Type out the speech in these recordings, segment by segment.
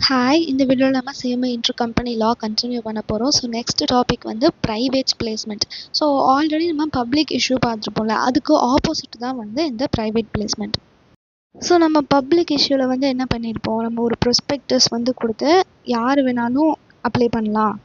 Hi, இந்த வீடியோவில் நம்ம சேம் இன்டர் கம்பெனி லா கண்டினியூ பண்ண போகிறோம். ஸோ நெக்ஸ்ட் டாபிக் வந்து ப்ரைவேட் பிளேஸ்மெண்ட். ஸோ ஆல்ரெடி நம்ம பப்ளிக் இஷ்யூ பார்த்துருப்போம்ல, அதுக்கு ஆப்போசிட் தான் வந்து இந்த ப்ரைவேட் பிளேஸ்மெண்ட். ஸோ நம்ம பப்ளிக் இஷ்யூவில் வந்து என்ன பண்ணியிருப்போம், நம்ம ஒரு ப்ரொஸ்பெக்டஸ் வந்து கொடுத்து யார் வேணாலும் அப்ளை பண்ணலாம்,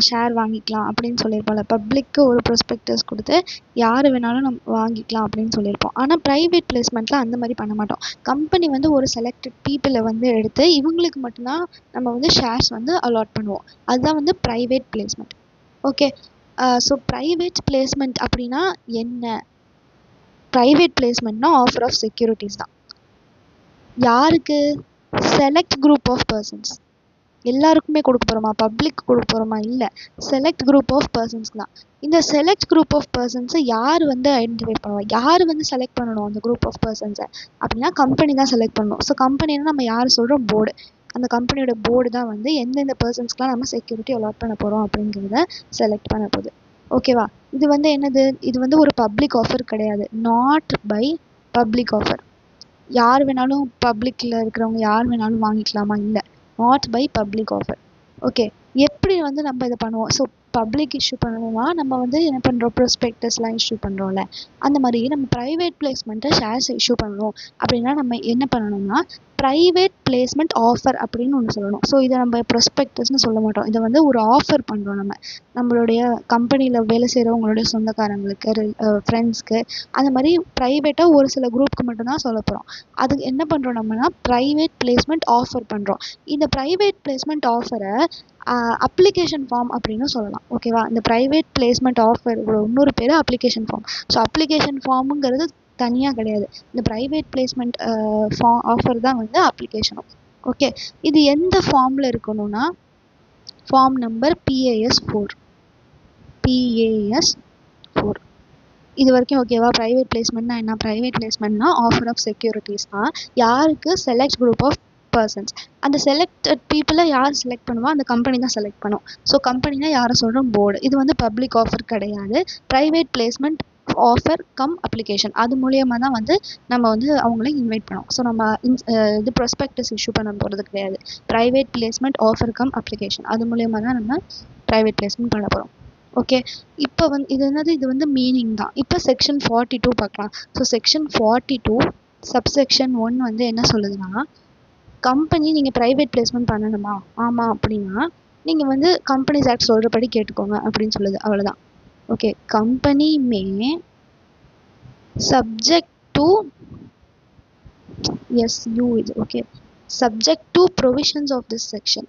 ஷேர் வாங்கிக்கலாம் அப்படின்னு சொல்லியிருப்போம்ல. பப்ளிக்கு ஒரு ப்ரொஸ்பெக்டஸ் கொடுத்து யார் வேணாலும் நம்ம வாங்கிக்கலாம் அப்படின்னு சொல்லியிருப்போம். ஆனால் ப்ரைவேட் பிளேஸ்மெண்ட்டில் அந்த மாதிரி பண்ண மாட்டோம். கம்பெனி வந்து ஒரு செலக்டட் பீப்புளை வந்து எடுத்து இவங்களுக்கு மட்டும்தான் நம்ம வந்து ஷேர்ஸ் வந்து அலாட் பண்ணுவோம். அதுதான் வந்து private placement. Okay. So private placement அப்படின்னா என்ன? ப்ரைவேட் பிளேஸ்மெண்ட்னா ஆஃபர் ஆஃப் செக்யூரிட்டிஸ் தான். யாருக்கு? Select group of persons. எல்லாருக்குமே கொடுக்க போகிறோமா? பப்ளிக் கொடுக்க போகிறோமா? இல்லை, செலக்ட் குரூப் ஆஃப் பர்சன்ஸ்க்கு தான். இந்த செலக்ட் குரூப் ஆஃப் பர்சன்ஸை யார் வந்து ஐடென்டிஃபை பண்ணுவா? யார் வந்து செலக்ட் பண்ணணும் அந்த குரூப் ஆஃப் பர்சன்ஸை அப்படின்னா கம்பெனி தான் செலக்ட் பண்ணணும். ஸோ கம்பெனின்னா நம்ம யார் சொல்கிறோம்? போர்டு. அந்த கம்பெனியோட போர்டு தான் வந்து எந்தெந்த பர்சன்ஸ்க்குலாம் நம்ம செக்யூரிட்டி அலாட் பண்ண போகிறோம் அப்படிங்கிறத செலக்ட் பண்ண போகுது. ஓகேவா? இது வந்து என்னது? இது வந்து ஒரு பப்ளிக் ஆஃபர் கிடையாது. Not by public offer. யார் வேணாலும் பப்ளிக்கில் இருக்கிறவங்க யார் வேணாலும் வாங்கிக்கலாமா? இல்லை, not by public offer. Okay. எப்படி வந்து நம்ம இதை பண்ணுவோம்? ஸோ பப்ளிக் இஷ்யூ பண்ணணும்னா நம்ம வந்து என்ன பண்ணுறோம்? ப்ரொஸ்பெக்டஸ்லாம் இஷ்யூ பண்ணுறோம்ல, அந்த மாதிரி நம்ம ப்ரைவேட் பிளேஸ்மெண்ட்டை ஷேர்ஸ் இஷ்யூ பண்ணணும் அப்படின்னா நம்ம என்ன பண்ணணும்னா ப்ரைவேட் பிளேஸ்மெண்ட் ஆஃபர் அப்படின்னு ஒன்று சொல்லணும். ஸோ இதை நம்ம ப்ரொஸ்பெக்டஸ்னு சொல்ல மாட்டோம். இதை வந்து ஒரு ஆஃபர் பண்ணுறோம். நம்மளுடைய கம்பெனியில் வேலை செய்கிறவங்களுடைய சொந்தக்காரங்களுக்கு, ஃப்ரெண்ட்ஸ்க்கு, அந்த மாதிரி ப்ரைவேட்டாக ஒரு சில குரூப்புக்கு மட்டும்தான் சொல்ல போகிறோம். அதுக்கு என்ன பண்ணுறோம் நம்மனா ப்ரைவேட் பிளேஸ்மெண்ட் ஆஃபர் பண்ணுறோம். இந்த ப்ரைவேட் பிளேஸ்மெண்ட் ஆஃபரை அப்ளிகேஷன் ஃபார்ம் அப்படின்னு சொல்லலாம். ஓகேவா? இந்த ப்ரைவேட் பிளேஸ்மெண்ட் ஆஃபர் இன்னொரு பேர் அப்ளிகேஷன் ஃபார்ம். ஸோ அப்ளிகேஷன் ஃபார்முங்கிறது தனியாக கிடையாது. இந்த ப்ரைவேட் பிளேஸ்மெண்ட் ஆஃபர் தான் வந்து அப்ளிகேஷனும். ஓகே. இது எந்த ஃபார்மில் இருக்கணும்னா ஃபார்ம் நம்பர் PAS-4. PAS-4 இது வரைக்கும் ஓகேவா? ப்ரைவேட் பிளேஸ்மெண்ட்னா என்ன? ப்ரைவேட் பிளேஸ்மெண்ட்னா ஆஃபர் ஆஃப் செக்யூரிட்டிஸ் தான். யாருக்கு? Select group of persons. அந்த செலக்டட் பீப்புளை யார் செலக்ட் பண்ணுவா? அந்த கம்பெனி தான் செலக்ட் பண்ணும். ஸோ கம்பெனினா யாரை சொல்கிறோம்? போர்டு. இது வந்து பப்ளிக் ஆஃபர் கிடையாது. Private placement offer cum application. அது மூலியமாக தான் வந்து நம்ம வந்து அவங்கள இன்வைட் பண்ணோம். ஸோ நம்ம இது ப்ரொஸ்பெக்டஸ் இஷ்யூ பண்ண போகிறது கிடையாது. Private placement offer cum application, அது மூலியமாக தான் நம்ம ப்ரைவேட் பிளேஸ்மெண்ட் பண்ண போகிறோம். ஓகே. இப்போ வந்து இது என்னது? இது வந்து மீனிங் தான். இப்போ செக்ஷன் 42 பார்க்கலாம். ஸோ செக்ஷன் 42 சப்செக்ஷன் 1 வந்து என்ன சொல்லுதுன்னா, கம்பெனி நீங்கள் ப்ரைவேட் பிளேஸ்மெண்ட் பண்ணணுமா? ஆமாம் அப்படின்னா நீங்கள் வந்து கம்பெனிஸ் ஆக்ட் சொல்கிறபடி கேட்டுக்கோங்க அப்படின்னு சொல்லுது. அவ்வளோதான். Okay. Company may subject to SU இது. Okay. Subject to provisions of this section.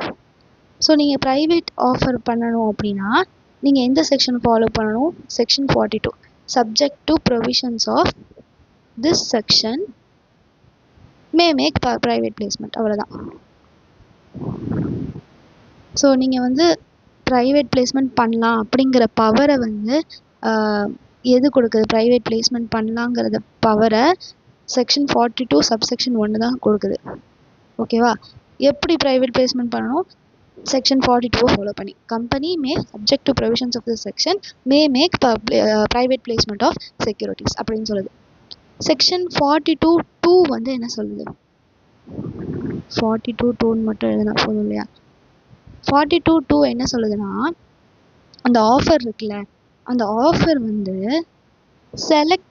So நீங்கள் ப்ரைவேட் ஆஃபர் பண்ணணும் அப்படின்னா நீங்கள் எந்த செக்ஷன் ஃபாலோ பண்ணணும்? Section 42. Subject to provisions of this section may make private placement. அவ்வளோதான். ஸோ நீங்கள் வந்து ப்ரைவேட் பிளேஸ்மெண்ட் பண்ணலாம் அப்படிங்கிற பவரை வந்து எது கொடுக்குது? ப்ரைவேட் பிளேஸ்மெண்ட் பண்ணலாங்கிறத பவரை செக்ஷன் 42 சப்செக்ஷன் 1 தான் கொடுக்குது. ஓகேவா? எப்படி ப்ரைவேட் பிளேஸ்மெண்ட் பண்ணணும்? செக்ஷன் 42 ஃபாலோ பண்ணி company may subject to provisions of this section may make private placement of securities அப்படின்னு சொல்லுது. செக்ஷன் 42(2) வந்து என்ன சொல்லுது? 42(2) மட்டும் எழுதுனா போதும் இல்லையா? 42(2) என்ன சொல்லுதுன்னா, அந்த ஆஃபர் இருக்குல்ல, அந்த ஆஃபர் வந்து செலக்ட்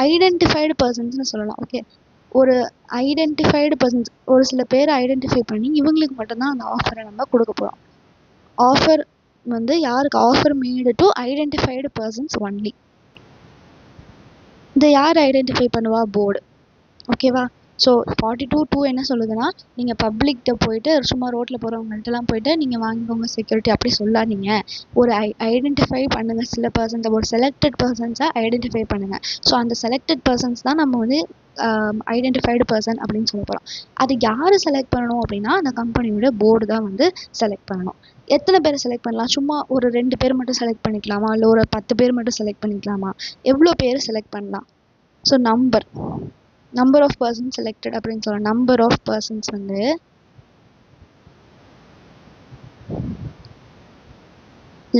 ஐடென்டிஃபைடு பர்சன்ஸ்னு சொல்லலாம். ஓகே. ஒரு ஐடென்டிஃபைடு பர்சன்ஸ், ஒரு சில பேர் ஐடென்டிஃபை பண்ணி இவங்களுக்கு மட்டும்தான் அந்த ஆஃபரை நம்ம கொடுக்க போகிறோம். ஆஃபர் வந்து யாருக்கு? Offer Medu to identified persons only. இதை யார் ஐடென்டிஃபை பண்ணுவா? போர்டு. ஓகேவா? ஸோ 42(2) என்ன சொல்லுதுன்னா, நீங்கள் பப்ளிக்கிட்ட போயிட்டு சும்மா ரோட்டில் போகிறவங்கள்ட்டலாம் போயிட்டு நீங்கள் வாங்கிக்கோங்க செக்யூரிட்டி அப்படி சொல்லாதீங்க. ஒரு ஐடென்டிஃபை பண்ணுங்கள். சில பர்சன்ஸை, ஒரு செலக்டட் பர்சன்ஸை ஐடென்டிஃபை பண்ணுங்கள். ஸோ அந்த செலக்டட் பர்சன்ஸ் தான் நம்ம வந்து ஐடென்டிஃபைடு பர்சன் அப்படின்னு சொல்ல போகிறோம். அது யார் செலக்ட் பண்ணணும் அப்படின்னா அந்த கம்பெனியோட போர்டு தான் வந்து செலக்ட் பண்ணணும். எத்தனை பேரை செலக்ட் பண்ணலாம்? சும்மா ஒரு 2 பேர் மட்டும் செலக்ட் பண்ணிக்கலாமா? இல்லை ஒரு 10 பேர் மட்டும் செலக்ட் பண்ணிக்கலாமா? எவ்வளோ பேர் செலக்ட் பண்ணலாம்? So number of persons selected அப்படின்னு சொல்லலாம். நம்பர் ஆஃப் பர்சன்ஸ் வந்து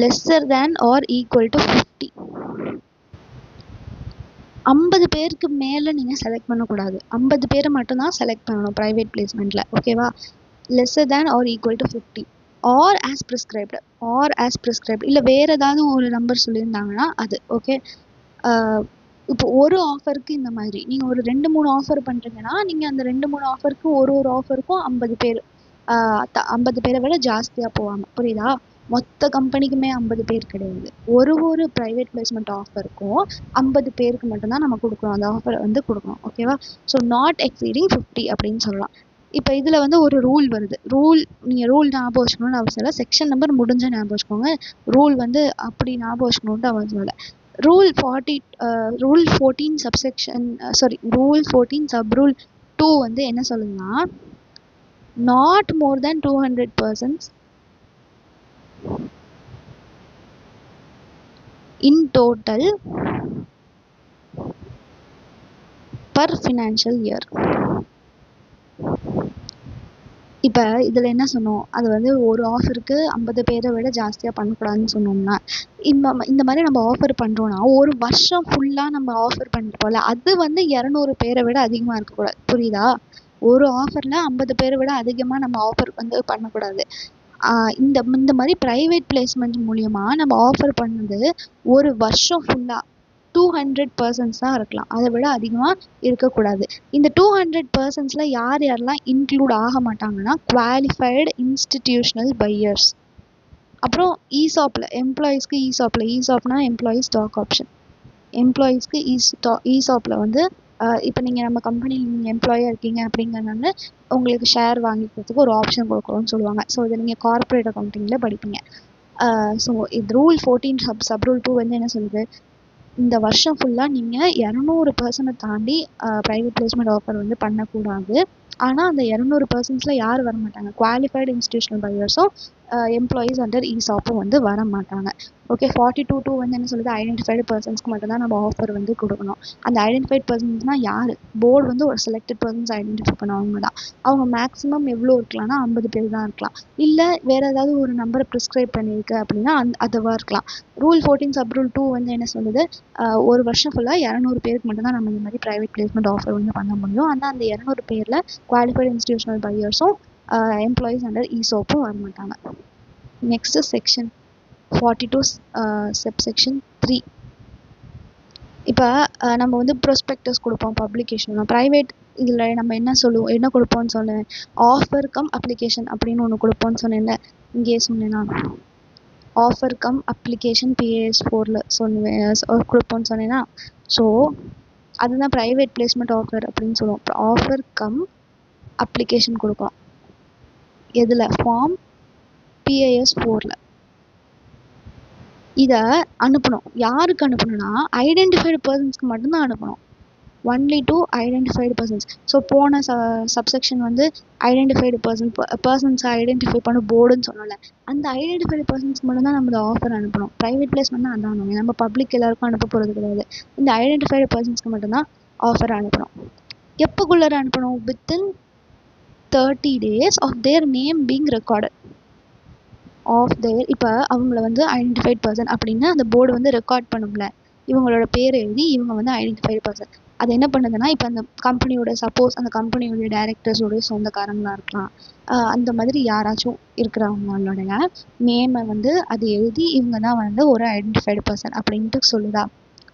lesser than or equal to 50. 50 பேருக்கு மேலே நீங்கள் செலக்ட் பண்ணக்கூடாது. 50 பேரை மட்டும்தான் செலக்ட் பண்ணணும் ப்ரைவேட் பிளேஸ்மெண்ட்டில். ஓகேவா? lesser than or equal to 50 or as prescribed இல்லை வேற ஏதாவது ஒரு நம்பர் சொல்லியிருந்தாங்கன்னா அது ஓகே. இப்போ ஒரு ஆஃபருக்கு இந்த மாதிரி நீங்கள் ஒரு 2-3 ஆஃபர் பண்ணுறீங்கன்னா நீங்கள் அந்த 2-3 ஆஃபருக்கு ஒரு ஆஃபருக்கும் 50 பேர் 50 பேரை விட ஜாஸ்தியாக போவாங்க. புரியுதா? மொத்த கம்பெனிக்குமே 50 பேர் கிடையாது. ஒரு ப்ரைவேட் பிளேஸ்மெண்ட் ஆஃபருக்கும் 50 பேருக்கு மட்டும்தான் நம்ம கொடுக்கணும், அந்த ஆஃபர் வந்து கொடுக்கணும். ஓகேவா? ஸோ நாட் எக்ஸீடிங் 50 அப்படின்னு சொல்லலாம். இப்போ இதில் வந்து ஒரு ரூல் வருது. நீங்கள் ரூல் ஞாபகம் வச்சுக்கணும்னு அவசியம் இல்லை, செக்ஷன் நம்பர் முடிஞ்ச ஞாபகம் வச்சுக்கோங்க. ரூல் வந்து அப்படி ஞாபகம் வச்சுக்கணுன்ட்டு அவசியம் இல்லை. Rule 14 subsection rule 14 sub rule 2 வந்து என்ன சொல்லுங்கன்னா, not more than 200 persons in total per financial year. இப்போ இதில் என்ன சொன்னோம், அது வந்து ஒரு ஆஃபருக்கு 50 பேரை விட ஜாஸ்தியாக பண்ணக்கூடாதுன்னு சொன்னோம்னா, இந்த மாதிரி நம்ம ஆஃபர் பண்ணுறோன்னா ஒரு வருஷம் ஃபுல்லாக நம்ம ஆஃபர் பண்ணிருப்போம்ல, அது வந்து 200 பேரை விட அதிகமாக இருக்கக்கூடாது. புரியுதா? ஒரு ஆஃபரில் 50 பேரை விட அதிகமாக நம்ம ஆஃபர் வந்து பண்ணக்கூடாது. இந்த மாதிரி ப்ரைவேட் பிளேஸ்மெண்ட் மூலியமா நம்ம ஆஃபர் பண்ணது ஒரு வருஷம் ஃபுல்லாக 200 persons தான் இருக்கலாம், அதை விட அதிகமாக இருக்கக்கூடாது. இந்த 200 personsல யாரெல்லாம் இன்க்ளூட் ஆக மாட்டாங்கன்னா, குவாலிஃபைடு இன்ஸ்டிடியூஷனல் பையர்ஸ். அப்புறம் ஈசாப்பில் எம்ப்ளாயீஸ்க்கு ஈசாப்னா எம்ப்ளாயி ஸ்டாக் ஆப்ஷன். எம்ப்ளாயீஸ்க்கு ஈசாப்பில் வந்து இப்போ நீங்கள் நம்ம கம்பெனியில் நீங்கள் எம்ப்ளாயாக இருக்கீங்க அப்படிங்கிறனால உங்களுக்கு ஷேர் வாங்கிக்கிறதுக்கு ஒரு ஆப்ஷன் கொடுக்குறோன்னு சொல்லுவாங்க. ஸோ இதை நீங்கள் கார்ப்பரேட் அக்கௌண்டிங்கில் படிப்பீங்க. ஸோ இது ரூல் 14 சப் ரூல் 2 வந்து என்ன சொல்லுது, இந்த வருஷம் ஃபுல்லாக நீங்கள் 200 பர்சனை தாண்டி ப்ரைவேட் பிளேஸ்மெண்ட் ஆஃபர் வந்து பண்ணக்கூடாது. ஆனால் அந்த 200 பர்சன்ஸில் யார் வர மாட்டாங்க, குவாலிஃபைடு இன்ஸ்டிடியூஷனல் பையர்ஸும் எம்ப்ளாயீஸ் அண்டர் ஈசாப்பும் வந்து வர மாட்டாங்க. ஓகே. 42(2) வந்து என்ன சொல்லுது, ஐடென்டிஃபைடு பர்சன்ஸ்க்கு மட்டும்தான் நம்ம ஆஃபர் வந்து கொடுக்கணும். அந்த ஐடென்டிஃபைட் பர்சன்ஸ்னால் யார், போர்டு வந்து ஒரு செலக்டட் பர்சன்ஸ் ஐடென்டிஃபை பண்ணவங்க தான். அவங்க மேக்ஸிமம் எவ்வளோ இருக்கலாம்னா 50 பேர் தான் இருக்கலாம். இல்லை வேறு ஏதாவது ஒரு நம்பரை ப்ரிஸ்கிரைப் பண்ணியிருக்கு அப்படின்னா அதுவாக இருக்கலாம். ரூல் 14 சப் ரூல் 2 வந்து என்ன சொல்லுது, ஒரு வருஷம் ஃபுல்லாக 200 பேருக்கு மட்டும்தான் நம்ம இந்த மாதிரி ப்ரைவேட் பிளேஸ்மெண்ட் ஆஃபர் வந்து பண்ண முடியும். ஆனால் அந்த 200 பேரில் குவாலிஃபைடு இன்ஸ்டிடியூஷனல் பையர்ஸும் எம்ப்ளாயீஸ் அண்டர் ஈசோப்பும் வர மாட்டாங்க. Next section 42 subsection 3. இப்போ நம்ம வந்து ப்ரொஸ்பெக்டஸ் கொடுப்போம், பப்ளிகேஷன். ப்ரைவேட் இதில் நம்ம என்ன கொடுப்போம்னு சொன்னேன், ஆஃபர் கம் அப்ளிகேஷன் அப்படின்னு ஒன்று கொடுப்போம்னு சொன்னேன்ல, இங்கேயே சொன்னேன்னா ஆஃபர் கம் அப்ளிகேஷன் PAS 4ல் கொடுப்போம்னு சொன்னேன்னா. ஸோ அதுதான் ப்ரைவேட் பிளேஸ்மெண்ட் ஆஃபர் அப்படின்னு சொல்லுவோம். ஆஃபர் கம் அப்ளிகேஷன் கொடுக்கும். எதில்? ஃபார்ம் PAS 4ல். இதை அனுப்பணும். யாருக்கு அனுப்பணும்னா ஐடென்டிஃபைடு பர்சன்ஸ்க்கு மட்டும்தான் அனுப்பணும். Only to identified persons. So போன சப்செக்ஷன் வந்து ஐடென்டிஃபைடு பர்சன்ஸை ஐடென்டிஃபை பண்ண போர்டுன்னு சொன்னோம்ல, அந்த ஐடென்டிஃபைடு பர்சன்ஸ்க்கு மட்டும்தான் நம்ம ஆஃபர் அனுப்பணும். ப்ரைவேட் பிளேஸ்மெண்ட் தான் அதான் நம்ம பப்ளிக் எல்லாருக்கும் அனுப்ப போகிறது கிடையாது. இந்த ஐடென்டிஃபைடு பர்சன்ஸ்க்கு மட்டும்தான் ஆஃபர் அனுப்பணும். எப்போக்குள்ளே அனுப்பணும்? Within 30 days of their name being recorded of their. இப்போ அவங்கள வந்து ஐடென்டிஃபைட் பர்சன் அப்படின்னு அந்த போர்டு வந்து ரெக்கார்ட் பண்ணும்ல, இவங்களோட பேர் எழுதி இவங்க வந்து ஐடென்டிஃபைடு பர்சன். அது என்ன பண்ணுதுன்னா, இப்போ அந்த கம்பெனியோட சப்போஸ் அந்த கம்பெனியோடைய டைரக்டர்ஸோடைய சொந்தக்காரங்களாக இருக்கலாம், அந்த மாதிரி யாராச்சும் இருக்கிறவங்களோடைய நேமை வந்து அது எழுதி இவங்க தான் வந்து ஒரு ஐடென்டிஃபைடு பர்சன் அப்படின்ட்டு சொல்லுதா.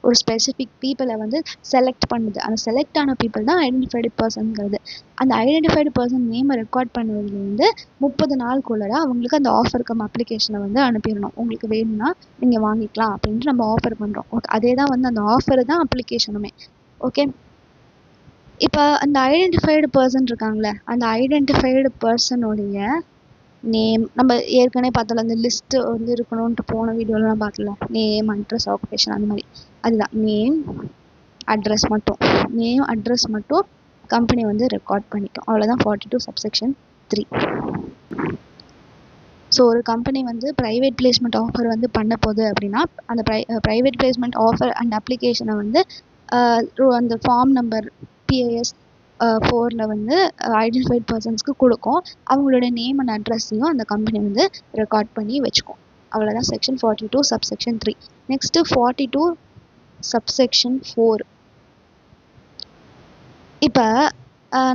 ஒரு ஸ்பெசிஃபிக் பீப்புளை வந்து செலக்ட் பண்ணுது. அந்த செலக்ட் ஆன பீப்புள் தான் ஐடென்டிஃபைடு பர்சன்ங்கிறது. அந்த ஐடென்டிஃபைடு பர்சன் நேமை ரெக்கார்ட் பண்ணுறதுலேருந்து 30 நாளுக்குள்ளே அவங்களுக்கு அந்த ஆஃபர் கம் அப்ளிகேஷனை வந்து அனுப்பிடணும். உங்களுக்கு வேணும்னா நீங்கள் வாங்கிக்கலாம் அப்படின்ட்டு நம்ம ஆஃபர் பண்ணுறோம். ஓகே. அதே தான் வந்து அந்த ஆஃபர் தான் அப்ளிகேஷனுமே. ஓகே. இப்போ அந்த ஐடென்டிஃபைடு பர்சன் இருக்காங்களே, அந்த ஐடென்டிஃபைடு பர்சனுடைய நேம் நம்ம ஏற்கனவே பார்த்தல, அந்த லிஸ்ட்டு வந்து இருக்கணும்ன்ட்டு போன வீடியோலாம் பார்த்தல, நேம், அட்ரஸ், ஆக்குபேஷன் அந்த மாதிரி. அதுதான் நேம் அட்ரஸ் மட்டும் கம்பெனி வந்து ரெக்கார்ட் பண்ணிட்டோம். அவ்வளோதான் 42 சப்செக்ஷன் 3. ஸோ ஒரு கம்பெனி வந்து ப்ரைவேட் பிளேஸ்மெண்ட் ஆஃபர் வந்து பண்ண போகுது அப்படின்னா, அந்த ப்ரைவேட் பிளேஸ்மெண்ட் ஆஃபர் அண்ட் அப்ளிகேஷனை வந்து அந்த ஃபார்ம் நம்பர் PAS 4ல் வந்து ஐடென்டிஃபைட் பர்சன்ஸ்க்கு கொடுக்கும். அவங்களோட நேம் அண்ட் அட்ரஸையும் அந்த கம்பெனி வந்து ரெக்கார்ட் பண்ணி வச்சுக்கும். அவ்வளோதான் செக்ஷன் 42 சப்செக்ஷன் 3. Next 42 subsection 4. இப்போ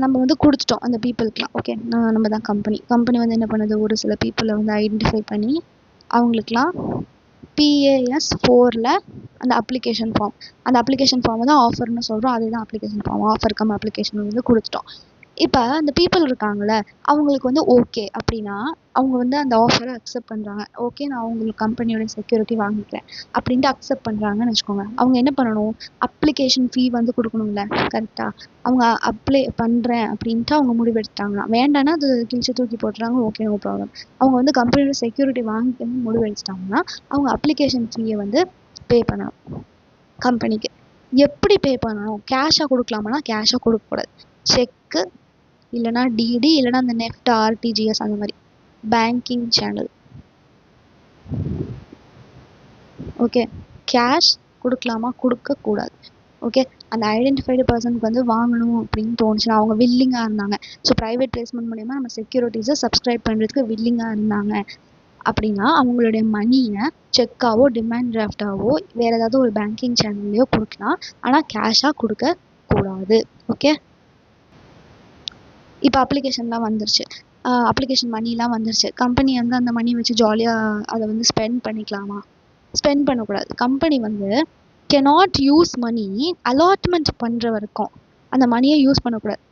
நம்ம வந்து கொடுத்துட்டோம் அந்த பீப்புளுக்குலாம். ஓகே, நம்ம தான் கம்பெனி வந்து என்ன பண்ணுது, ஒரு சில பீப்புளை வந்து ஐடென்டிஃபை பண்ணி அவங்களுக்குலாம் PAS 4ல் அந்த அப்ளிகேஷன் ஃபார்ம் தான் ஆஃபர்னு சொல்கிறோம். அதே தான் application form, offer cum application வந்து கொடுத்துட்டோம். இப்போ அந்த பீப்புள் இருக்காங்கல்ல, அவங்களுக்கு வந்து ஓகே அப்படின்னா அவங்க வந்து அந்த ஆஃபரை அக்செப்ட் பண்ணுறாங்க. ஓகே, நான் அவங்களுக்கு கம்பெனியோட செக்யூரிட்டி வாங்கிக்கிறேன் அப்படின்ட்டு அக்செப்ட் பண்ணுறாங்கன்னு வச்சுக்கோங்க. அவங்க என்ன பண்ணணும், அப்ளிகேஷன் ஃபீ வந்து கொடுக்கணும்ல, கரெக்டாக. அவங்க அப்ளை பண்ணுறேன் அப்படின்ட்டு அவங்க முடிவெடுத்தாங்கன்னா, வேண்டான்னா அது கிழிச்சு தூக்கி போட்டுறாங்க. Okay, no problem. அவங்க வந்து கம்பெனியோட செக்யூரிட்டி வாங்கிக்கணும்னு முடிவெடுத்துட்டாங்கன்னா அவங்க அப்ளிகேஷன் ஃபீயை வந்து பே பண்ணணும் கம்பெனிக்கு. எப்படி பே பண்ணணும், கேஷாக கொடுக்கலாமான்னா கேஷாக கொடுக்கக்கூடாது. செக்கு இல்லைனா டிடி இல்லைனா அந்த நெஃப்ட் RTGS அந்த மாதிரி பேங்கிங் சேனல். ஓகே, கேஷ் கொடுக்கலாமா, கொடுக்கக்கூடாது. ஓகே, அந்த ஐடென்டிஃபைடு பர்சனுக்கு வந்து வாங்கணும் அப்படின்னு தோணுச்சுன்னா, அவங்க வில்லிங்காக இருந்தாங்க. ஸோ ப்ரைவேட் பிளேஸ்மெண்ட் மூலயமா நம்ம செக்யூரிட்டிஸை சப்ஸ்கிரைப் பண்ணுறதுக்கு வில்லிங்காக இருந்தாங்க அப்படின்னா அவங்களுடைய மணியை செக்காவோ டிமாண்ட் டிராஃப்டாவோ வேறு ஏதாவது ஒரு பேங்கிங் சேனல்லையோ கொடுக்கலாம். ஆனால் கேஷாக கொடுக்கக்கூடாது. ஓகே, இப்போ அப்ளிகேஷன்லாம் வந்துருச்சு, அப்ளிகேஷன் மணிலாம் வந்துருச்சு. கம்பெனி வந்து அந்த மணி வச்சு ஜாலியாக அதை வந்து ஸ்பெண்ட் பண்ணிக்கலாமா, ஸ்பெண்ட் பண்ணக்கூடாது. கம்பெனி வந்து கெனாட் யூஸ் மணி அலாட்மெண்ட் பண்ணுற வரைக்கும் அந்த மணியை யூஸ் பண்ணக்கூடாது.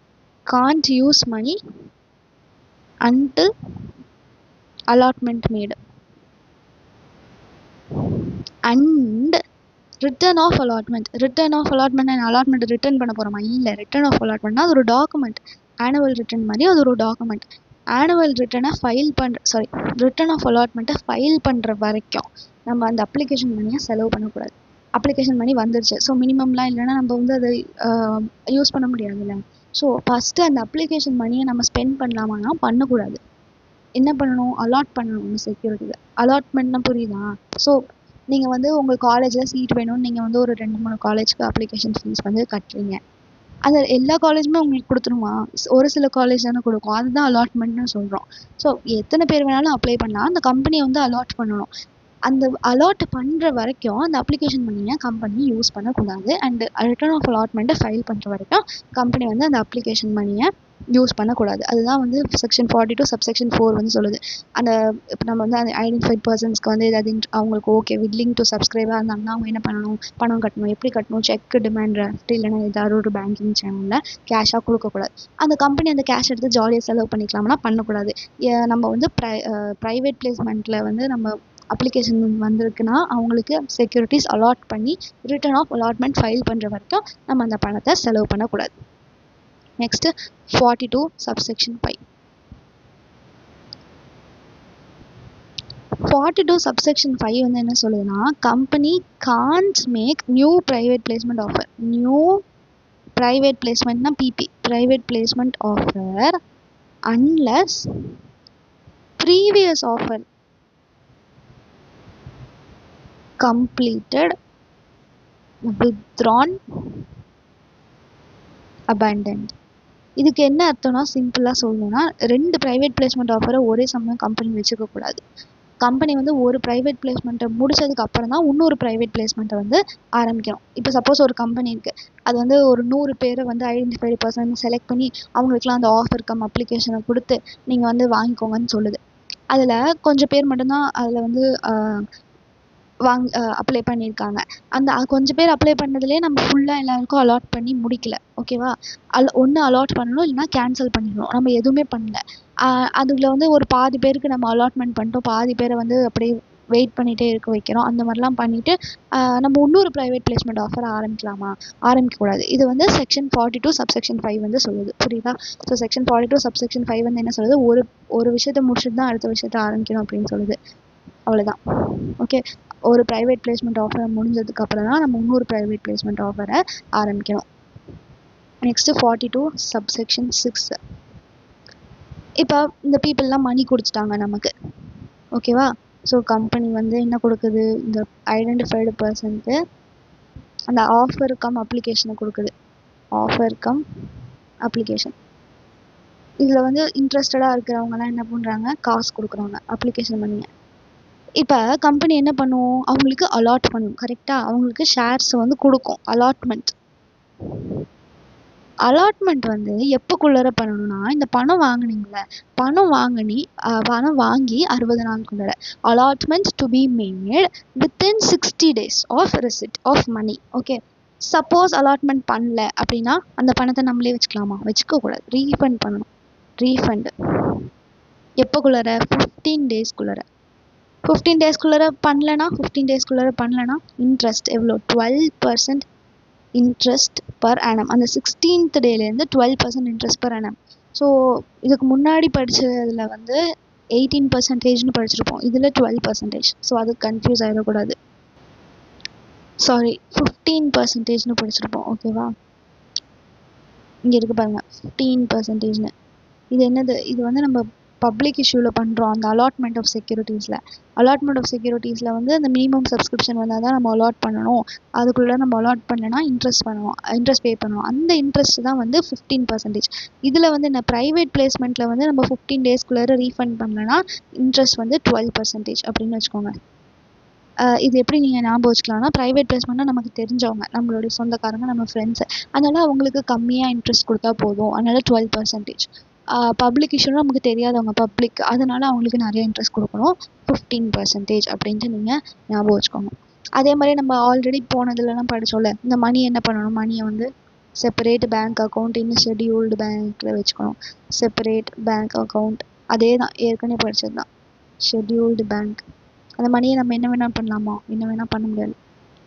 Can't use money until allotment made and return of allotment and allotment return பண்ண போகிறோமா, இல்லை. ரிட்டர்ன் ஆஃப் அலாட்மெண்ட்னா அது ஒரு டாக்குமெண்ட், ஆனுவல் ரிட்டர்ன் மாதிரி அது ஒரு டாக்குமெண்ட். ஆனுவல் ரிட்டனை ரிட்டர்ன் ஆஃப் அலாட்மெண்ட்டை ஃபைல் பண்ணுற வரைக்கும் நம்ம அந்த அப்ளிகேஷன் மணியை செலவு பண்ணக்கூடாது. அப்ளிகேஷன் மணி வந்துருச்சு, ஸோ மினிமம்லாம் இல்லைன்னா நம்ம வந்து அதை யூஸ் பண்ண முடியாதுல்ல. ஸோ ஃபஸ்ட்டு அந்த அப்ளிகேஷன் மணியை நம்ம ஸ்பெண்ட் பண்ணலாமான்னா பண்ணக்கூடாது. என்ன பண்ணணும், அலாட் பண்ணணும் உங்கள் செக்யூரிட்டியில். அலாட்மெண்ட்னா புரியுதா? ஸோ நீங்கள் வந்து உங்கள் காலேஜில் சீட் வேணும்னு நீங்கள் வந்து ஒரு 2-3 காலேஜ்க்கு அப்ளிகேஷன் ஃபீஸ் வந்து கட்டுறீங்க. அது எல்லா காலேஜுமே உங்களுக்கு கொடுத்துருமா, ஒரு சில காலேஜ் தானே கொடுக்கும். அதுதான் அலாட்மெண்ட்னு சொல்கிறோம். ஸோ எத்தனை பேர் வேணாலும் அப்ளை பண்ணலாம், அந்த கம்பெனியை வந்து அலாட் பண்ணணும். அந்த அலாட் பண்ணுற வரைக்கும் அந்த அப்ளிகேஷன் மணியை கம்பெனி யூஸ் பண்ணக்கூடாது. அண்டு ரிட்டர்ன் ஆஃப் அலாட்மெண்ட்டை ஃபைல் பண்ணுற வரைக்கும் கம்பெனி வந்து அந்த அப்ளிகேஷன் மணியை யூஸ் பண்ணக்கூடாது. அதுதான் வந்து செக்ஷன் 42 சப்செக்ஷன் 4 வந்து சொல்லுது. அந்த இப்போ நம்ம வந்து அந்த ஐடென்டிஃபைட் பர்சன்ஸ்க்கு வந்து ஏதாவது அவங்களுக்கு ஓகே வில்லிங் டு சப்ஸ்கிரைபாக இருந்தாங்கன்னா அவங்க என்ன பண்ணணும், பணம் கட்டணும். எப்படி கட்டணும், செக் டிமாண்ட் டிராஃப்ட் இல்லைன்னா ஏதாவது ஒரு பேங்கிங் சேனலில் கேஷாக கொடுக்கக்கூடாது. அந்த கம்பெனி அந்த கேஷ் எடுத்து ஜாலியாக செலவு பண்ணிக்கலாம்னா பண்ணக்கூடாது. நம்ம வந்து ப்ரைவேட் பிளேஸ்மெண்ட்டில் வந்து நம்ம அப்ளிகேஷன் வந்திருக்குன்னா அவங்களுக்கு செக்யூரிட்டிஸ் அலாட் பண்ணி ரிட்டர்ன் ஆஃப் அலாட்மெண்ட் ஃபைல் பண்ணுற வரைக்கும் நம்ம அந்த பணத்தை செலவு பண்ணக்கூடாது. Next 42 subsection 5. 42 சப்செக்ஷன் 5 வந்து என்ன சொல்லுதுன்னா, company can't make new private placement offer. New private பிளேஸ்மெண்ட்னா PP, private placement offer unless previous offer completed, withdrawn, abandoned. இதுக்கு என்ன அர்த்தம்னா, சிம்பிளாக சொல்லணும்னா 2 ப்ரைவேட் பிளேஸ்மெண்ட் ஆஃபரை ஒரே சமயம் கம்பெனி வச்சுக்கக்கூடாது. கம்பெனி வந்து ஒரு ப்ரைவேட் பிளேஸ்மெண்ட்டை முடிச்சதுக்கு அப்புறம் தான் இன்னொரு ப்ரைவேட் பிளேஸ்மெண்ட்டை வந்து ஆரம்பிக்கணும். இப்போ சப்போஸ் ஒரு கம்பெனி இருக்குது, அது வந்து ஒரு 100 பேரை வந்து ஐடென்டிஃபைடு பர்சன் செலக்ட் பண்ணி அவங்களுக்குலாம் அந்த ஆஃபர் கம் அப்ளிகேஷனை கொடுத்து நீங்கள் வந்து வாங்கிக்கோங்கன்னு சொல்லுது. அதில் கொஞ்சம் பேர் மட்டும்தான் அதில் வந்து அப்ளை பண்ணியிருக்காங்க. அந்த கொஞ்சம் பேர் அப்ளை பண்ணதுலேயே நம்ம ஃபுல்லாக எல்லாருக்கும் அலாட் பண்ணி முடிக்கல. ஓகேவா, ஒன்று அலாட் பண்ணணும் இல்லைனா கேன்சல் பண்ணிடணும். நம்ம எதுவுமே பண்ணல. அதில் வந்து ஒரு பாதி பேருக்கு நம்ம அலாட்மெண்ட் பண்ணிட்டோம், பாதி பேரை வந்து அப்படியே வெயிட் பண்ணிகிட்டே இருக்க வைக்கிறோம். அந்த மாதிரிலாம் பண்ணிவிட்டு நம்ம இன்னொரு ப்ரைவேட் பிளேஸ்மெண்ட் ஆஃபர் ஆரம்பிக்கலாமா, ஆரம்பிக்கக்கூடாது. இது வந்து செக்ஷன் 42 சப்செக்ஷன் 5 வந்து சொல்லுது. புரியுதா? ஸோ செக்ஷன் 42 சப்செக்ஷன் 5 வந்து என்ன சொல்லுது, ஒரு விஷயத்தை முடிச்சுட்டு தான் அடுத்த விஷயத்தை ஆரம்பிக்கணும் அப்படின்னு சொல்லுது. அவ்வளோதான். ஓகே, ஒரு ப்ரைவேட் பிளேஸ்மெண்ட் ஆஃபர் முடிஞ்சதுக்கு அப்புறம் தான் நம்ம இன்னொரு ப்ரைவேட் பிளேஸ்மெண்ட் ஆஃபரை ஆரம்பிக்கணும். Next 42 subsection 6. இப்போ இந்த பீப்புளெலாம் மணி கொடுத்துட்டாங்க நமக்கு. ஓகேவா, ஸோ கம்பெனி வந்து என்ன கொடுக்குது, இந்த ஐடென்டிஃபைடு பர்சனுக்கு அந்த ஆஃபர் கம் அப்ளிகேஷனை கொடுக்குது. Offer cum application. இதில் வந்து இன்ட்ரெஸ்டடாக இருக்கிறவங்கலாம் என்ன பண்ணுறாங்க, காசு கொடுக்குறாங்க அப்ளிகேஷன் பண்ணிங்க. இப்போ கம்பெனி என்ன பண்ணும், அவங்களுக்கு அலாட் பண்ணும். கரெக்டாக அவங்களுக்கு ஷேர்ஸ் வந்து கொடுக்கும், அலாட்மெண்ட். அலாட்மெண்ட் வந்து எப்போக்குள்ளார பண்ணணும்னா, இந்த பணம் வாங்குனீங்கல்ல, பணம் வாங்கி 60 நாளுக்குள்ளார. Allotments to be made within 60 days of receipt of money. Okay. Suppose allotment பண்ணல அப்படின்னா அந்த பணத்தை நம்மளே வச்சுக்கலாமா? வச்சுக்க கூடாது. ரீஃபண்ட் பண்ணணும். ரீஃபண்ட் எப்போக்குள்ளார? 15 டேஸ்க்குள்ளார. 15 டேஸ்க்குள்ளார பண்ணலனா இன்ட்ரெஸ்ட் எவ்வளோ? 12% இன்ட்ரெஸ்ட் பர் ஆனம். அந்த 16th டேலேருந்து 12% interest per annum. So இதுக்கு முன்னாடி படித்ததில் வந்து 18%ன்னு படிச்சிருப்போம். இதில் 12%. ஸோ அது கன்ஃபியூஸ் ஆகிடக்கூடாது. சாரி, 15%ன்னு படிச்சிருப்போம். ஓகேவா? இங்கே இருக்கு பாருங்க, 15%ன்னு. இது என்னது? இது வந்து நம்ம பப்ளிக் இஷ்யூவில் பண்ணுறோம். அந்த அலாட்மெண்ட் ஆஃப் செக்யூரிட்டிஸில் வந்து அந்த மினிமம் சப்ஸ்கிரிப்ஷன் வந்தால் தான் நம்ம அலாட் பண்ணணும். அதுக்குள்ளே நம்ம அலாட் பண்ணலைன்னா இன்ட்ரெஸ்ட் பே பண்ணுவோம். அந்த இன்ட்ரெஸ்ட் தான் வந்து 15%. இதில் வந்து என்ன, ப்ரைவேட் பிளேஸ்மெண்ட்டில் வந்து நம்ம 15 டேஸ்க்குள்ளே ரீஃபண்ட் பண்ணலைன்னா இன்ட்ரெஸ்ட் வந்து 12% அப்படின்னு வச்சுக்கோங்க. இது எப்படி நீங்கள் ஞாபகம் வச்சுக்கலாம்னா, ப்ரைவேட் பிளேஸ்மெண்ட்னா நமக்கு தெரிஞ்சவங்க, நம்மளுடைய சொந்தக்காரங்க, நம்ம ஃப்ரெண்ட்ஸு, அதனால் அவங்களுக்கு கம்மியாக இன்ட்ரெஸ்ட் கொடுத்தா போதும். அதனால் 12%. பப்ளிக் இஷ்யூனா நமக்கு தெரியாதவங்க, அதனால் அவங்களுக்கு நிறைய இன்ட்ரெஸ்ட் கொடுக்கணும். 15% அப்படின்ட்டு நீங்கள் ஞாபகம் வச்சுக்கோங்க. அதே மாதிரி நம்ம ஆல்ரெடி போனதுலலாம் படித்தோம்ல, இந்த மணி என்ன பண்ணணும்? மணியை வந்து செப்பரேட் பேங்க் அக்கௌண்ட் இன்னும் ஷெட்யூல்டு பேங்க்கில் வச்சுக்கணும். செப்பரேட் பேங்க் அக்கௌண்ட், அதே தான் ஏற்கனவே படித்தது தான். Scheduled bank. அந்த மணியை நம்ம என்ன வேணால் பண்ணலாமா? என்ன வேணால் பண்ண முடியாது.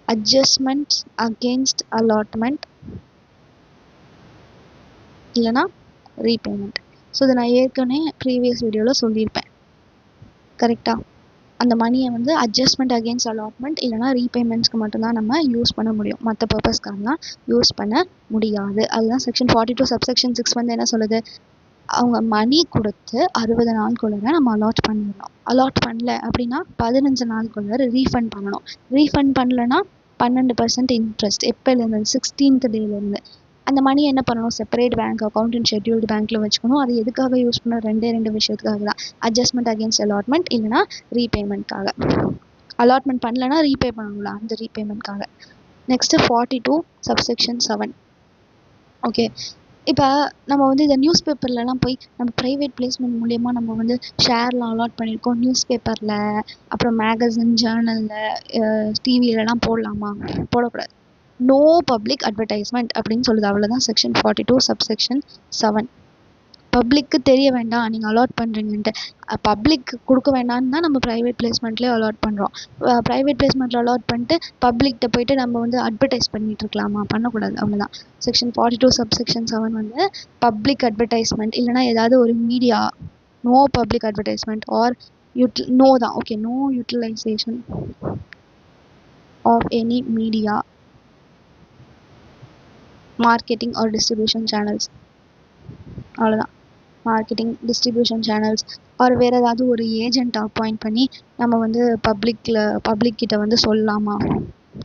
அட்ஜஸ்ட்மெண்ட்ஸ் அகெயின்ஸ்ட் அலாட்மெண்ட் இல்லைனா ரீபேமெண்ட். ஸோ இதை நான் ஏற்கனவே ப்ரீவியஸ் வீடியோவில் சொல்லியிருப்பேன். கரெக்டாக? அந்த மணியை வந்து அட்ஜஸ்ட்மெண்ட் அகெயின்ஸ்ட் அலாட்மெண்ட் இல்லைனா ரீபேமெண்ட்ஸ்க்கு மட்டும்தான் நம்ம யூஸ் பண்ண முடியும். மற்ற பர்பஸ்க்காகலாம் யூஸ் பண்ண முடியாது. அதுதான் செக்ஷன் 42 சப்செக்ஷன் 6 வந்து என்ன சொல்லுது? அவங்க மணி கொடுத்து 60 நாளுக்குள்ளே நம்ம அலாட் பண்ணிடணும். அலாட் பண்ணல அப்படின்னா 15 நாளுக்குள்ளே ரீஃபண்ட் பண்ணணும். ரீஃபண்ட் பண்ணலன்னா 12% இன்ட்ரெஸ்ட். எப்போலேருந்து? 16th டேலேருந்து. அந்த மணி என்ன பண்ணணும்? Separate bank account and scheduled பேங்க்கில் வச்சுக்கணும். அது எதுக்காக யூஸ் பண்ணணும்? ரெண்டு விஷயத்துக்காக தான். அட்ஜஸ்ட்மெண்ட் அகெயின்ஸ்ட் அலாட்மெண்ட் இல்லைனா ரீபேமெண்ட்காக. அலாட்மெண்ட் பண்ணலன்னா ரீபே பண்ணணும்ல, அந்த ரீபேமெண்ட்காக. Next 42 subsection 7. ஓகே. இப்போ நம்ம வந்து இதை நியூஸ் பேப்பர்லலாம் போய் நம்ம ப்ரைவேட் பிளேஸ்மெண்ட் மூலயமா நம்ம வந்து ஷேர்லாம் அலாட் பண்ணியிருக்கோம். நியூஸ் பேப்பரில், அப்புறம் மேகசின், ஜேர்னலில், டிவிலலாம் போடலாமா? போடக்கூடாது. நோ பப்ளிக் அட்வர்டைஸ்மெண்ட் அப்படின்னு சொல்லுது. அவ்வளோதான் செக்ஷன் 42 சப்செக்ஷன் 7. பப்ளிக்கு தெரிய வேண்டாம் நீங்கள் அலாட் பண்ணுறீங்கன்ட்டு. பப்ளிக் கொடுக்க வேண்டாம்னு தான் நம்ம ப்ரைவேட் பிளேஸ்மெண்ட்லேயே அலாட் பண்ணுறோம். ப்ரைவேட் பிளேஸ்மெண்ட்டில் அலாட் பண்ணிட்டு பப்ளிக்கிட்ட போயிட்டு நம்ம வந்து அட்வர்டைஸ் பண்ணிகிட்டு இருக்கலாமா? பண்ணக்கூடாது. அவ்வளோதான். செக்ஷன் 42 சப்செக்ஷன் 7 வந்து பப்ளிக் அட்வர்டைஸ்மெண்ட் இல்லைனா ஏதாவது ஒரு media, no public advertisement or no தான். Okay. No utilization of any media, marketing or distribution channels. அவ்வளோதான். மார்க்கெட்டிங், டிஸ்ட்ரிபியூஷன் சேனல்ஸ் ஆர் வேறு ஏதாவது ஒரு ஏஜென்ட் அப்பாயிண்ட் பண்ணி நம்ம வந்து பப்ளிக்கிட்ட வந்து சொல்லலாமா?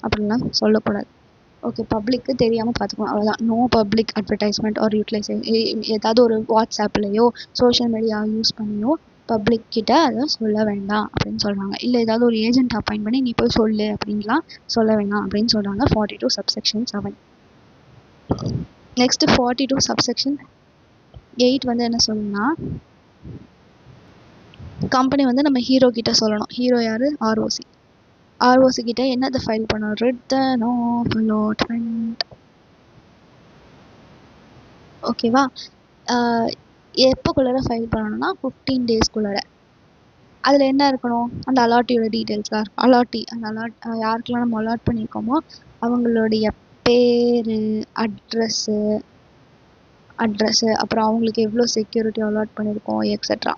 அப்படின்லாம் சொல்லக்கூடாது. ஓகே. பப்ளிக்கு தெரியாமல் பார்த்துக்கணும். அவ்வளோதான். No public advertisement or utilisation. ஏதாவது ஒரு வாட்ஸ்அப்லேயோ சோஷியல் மீடியா யூஸ் பண்ணியோ பப்ளிக்கிட்ட அதை சொல்ல வேண்டாம் அப்படின்னு சொல்கிறாங்க. இல்லை ஏதாவது ஒரு ஏஜென்ட் அப்பாயிண்ட் பண்ணி நீ போய் சொல்லு அப்படின்லாம் சொல்ல வேண்டாம் அப்படின்னு சொல்கிறாங்க. 42 சப்செக்ஷன் 7. நெக்ஸ்ட்டு 42 சப்செக்ஷன் 8 வந்து என்ன சொல்லணும்னா, கம்பெனி வந்து நம்ம ஹீரோ கிட்ட சொல்லணும். ஹீரோ யார்? ஆர்ஓசி. ஆர்ஓசி கிட்ட என்னதை ஃபைல் பண்ணணும்? Return of allotment. ஓகேவா? எப்போக்குள்ளார ஃபைல் பண்ணணும்னா 15 டேஸ்க்குள்ளார. அதில் என்ன இருக்கணும்? அந்த அலாட்டியோட டீட்டெயில்ஸ்லாம் இருக்கும். அந்த யாருக்கெல்லாம் நம்ம அலாட் பண்ணியிருக்கோமோ அவங்களுடைய பேர், அட்ரஸ்ஸு, அப்புறம் அவங்களுக்கு எவ்வளோ செக்யூரிட்டி அலாட் பண்ணியிருக்கோம், எக்ஸெட்ரா.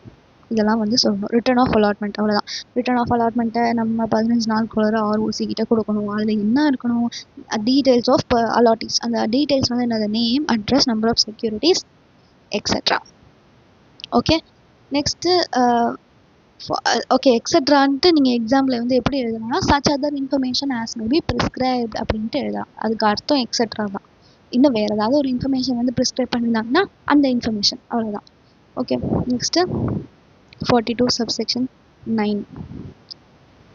இதெல்லாம் வந்து சொல்லணும். Return of allotment. அவ்வளோதான். ரிட்டன் ஆஃப் அலாட்மெண்ட்டை நம்ம 15 நாளுக்குள்ளார ஆர்ஓசி கிட்ட கொடுக்கணும். அதில் என்ன இருக்கணும்? Details of allottees. அந்த டீட்டெயில்ஸ் வந்து என்னது? Name, address, number of securities, et cetera. Okay. Next okay, எக்ஸெட்ரான்ட்டு நீங்கள் எக்ஸாமில் வந்து எப்படி எழுதணும்னா, such other information as may be prescribed அப்படின்ட்டு எழுதலாம். அதுக்கு அர்த்தம் எக்ஸெட்ரா தான். இன்னும் வேறு ஏதாவது ஒரு இன்ஃபர்மேஷன் வந்து ப்ரிஸ்கிரைப் பண்ணியிருந்தாங்கன்னா அந்த இன்ஃபர்மேஷன். அவ்வளோதான். ஓகே. Next 42 subsection 9.